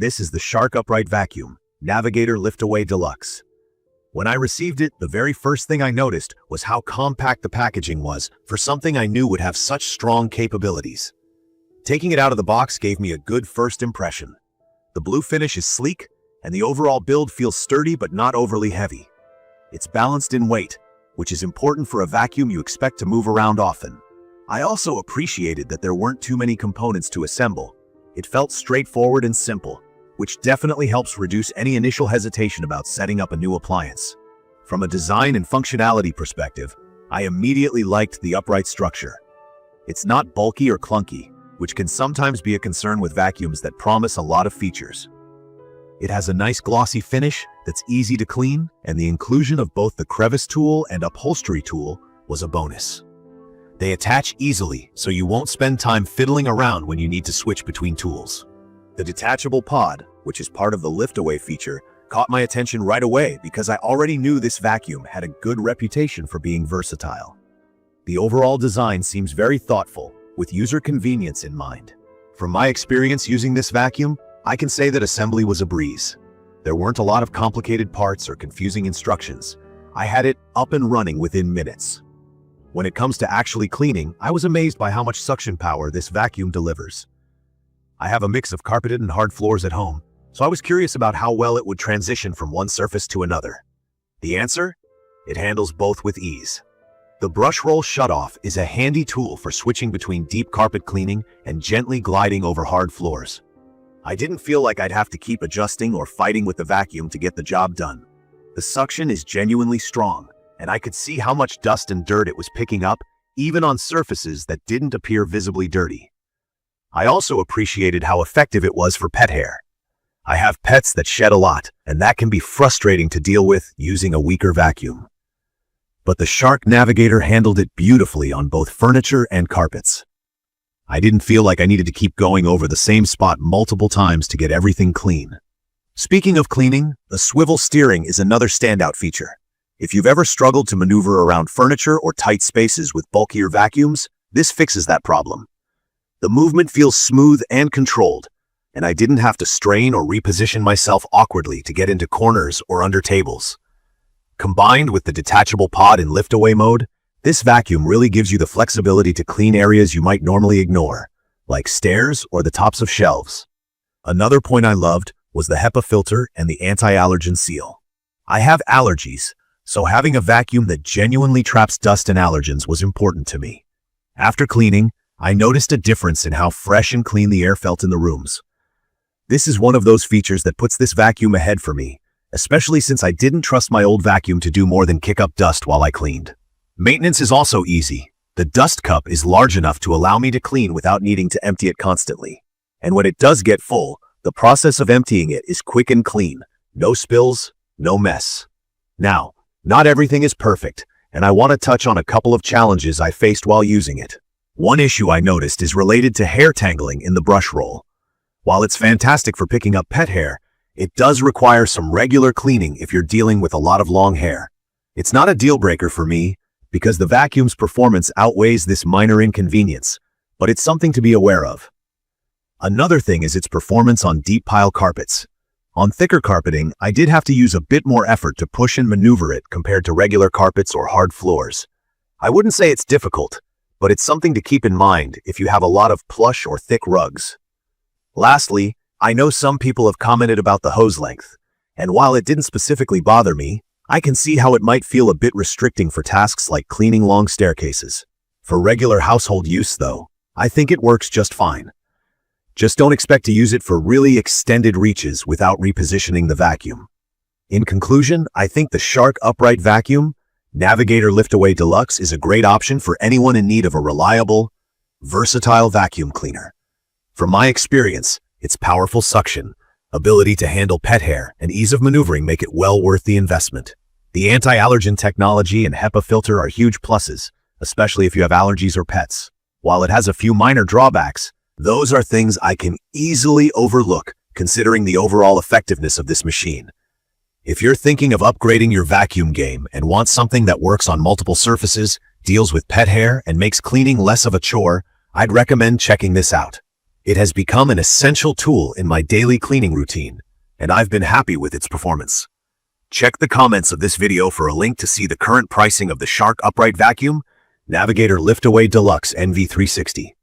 This is the Shark Upright Vacuum Navigator Lift-Away Deluxe. When I received it, the very first thing I noticed was how compact the packaging was for something I knew would have such strong capabilities. Taking it out of the box gave me a good first impression. The blue finish is sleek, and the overall build feels sturdy but not overly heavy. It's balanced in weight, which is important for a vacuum you expect to move around often. I also appreciated that there weren't too many components to assemble. It felt straightforward and simple, which definitely helps reduce any initial hesitation about setting up a new appliance. From a design and functionality perspective, I immediately liked the upright structure. It's not bulky or clunky, which can sometimes be a concern with vacuums that promise a lot of features. It has a nice glossy finish that's easy to clean, and the inclusion of both the Crevice tool and Upholstery tool was a bonus. They attach easily, so you won't spend time fiddling around when you need to switch between tools. The detachable pod, which is part of the lift-away feature, caught my attention right away because I already knew this vacuum had a good reputation for being versatile. The overall design seems very thoughtful, with user convenience in mind. From my experience using this vacuum, I can say that assembly was a breeze. There weren't a lot of complicated parts or confusing instructions. I had it up and running within minutes. When it comes to actually cleaning, I was amazed by how much suction power this vacuum delivers. I have a mix of carpeted and hard floors at home, so I was curious about how well it would transition from one surface to another. The answer? It handles both with ease. The brush roll shutoff is a handy tool for switching between deep carpet cleaning and gently gliding over hard floors. I didn't feel like I'd have to keep adjusting or fighting with the vacuum to get the job done. The suction is genuinely strong, and I could see how much dust and dirt it was picking up, even on surfaces that didn't appear visibly dirty. I also appreciated how effective it was for pet hair. I have pets that shed a lot, and that can be frustrating to deal with using a weaker vacuum. But the Shark Navigator handled it beautifully on both furniture and carpets. I didn't feel like I needed to keep going over the same spot multiple times to get everything clean. Speaking of cleaning, the swivel steering is another standout feature. If you've ever struggled to maneuver around furniture or tight spaces with bulkier vacuums, this fixes that problem. The movement feels smooth and controlled, and I didn't have to strain or reposition myself awkwardly to get into corners or under tables. Combined with the detachable pod in lift-away mode, this vacuum really gives you the flexibility to clean areas you might normally ignore, like stairs or the tops of shelves. Another point I loved was the HEPA filter and the anti-allergen seal. I have allergies, so having a vacuum that genuinely traps dust and allergens was important to me. After cleaning, I noticed a difference in how fresh and clean the air felt in the rooms. This is one of those features that puts this vacuum ahead for me, especially since I didn't trust my old vacuum to do more than kick up dust while I cleaned. Maintenance is also easy. The dust cup is large enough to allow me to clean without needing to empty it constantly. And when it does get full, the process of emptying it is quick and clean. No spills, no mess. Now, not everything is perfect, and I want to touch on a couple of challenges I faced while using it. One issue I noticed is related to hair tangling in the brush roll. While it's fantastic for picking up pet hair, it does require some regular cleaning if you're dealing with a lot of long hair. It's not a deal breaker for me, because the vacuum's performance outweighs this minor inconvenience, but it's something to be aware of. Another thing is its performance on deep pile carpets. On thicker carpeting, I did have to use a bit more effort to push and maneuver it compared to regular carpets or hard floors. I wouldn't say it's difficult, but it's something to keep in mind if you have a lot of plush or thick rugs. Lastly, I know some people have commented about the hose length, and while it didn't specifically bother me, I can see how it might feel a bit restricting for tasks like cleaning long staircases. For regular household use, though, I think it works just fine. Just don't expect to use it for really extended reaches without repositioning the vacuum. In conclusion, I think the Shark Upright Vacuum Navigator Lift-Away Deluxe is a great option for anyone in need of a reliable, versatile vacuum cleaner. From my experience, its powerful suction, ability to handle pet hair, and ease of maneuvering make it well worth the investment. The anti-allergen technology and HEPA filter are huge pluses, especially if you have allergies or pets. While it has a few minor drawbacks, those are things I can easily overlook considering the overall effectiveness of this machine. If you're thinking of upgrading your vacuum game and want something that works on multiple surfaces, deals with pet hair, and makes cleaning less of a chore, I'd recommend checking this out. It has become an essential tool in my daily cleaning routine, and I've been happy with its performance. Check the comments of this video for a link to see the current pricing of the Shark Upright Vacuum Navigator Lift-Away Deluxe NV360.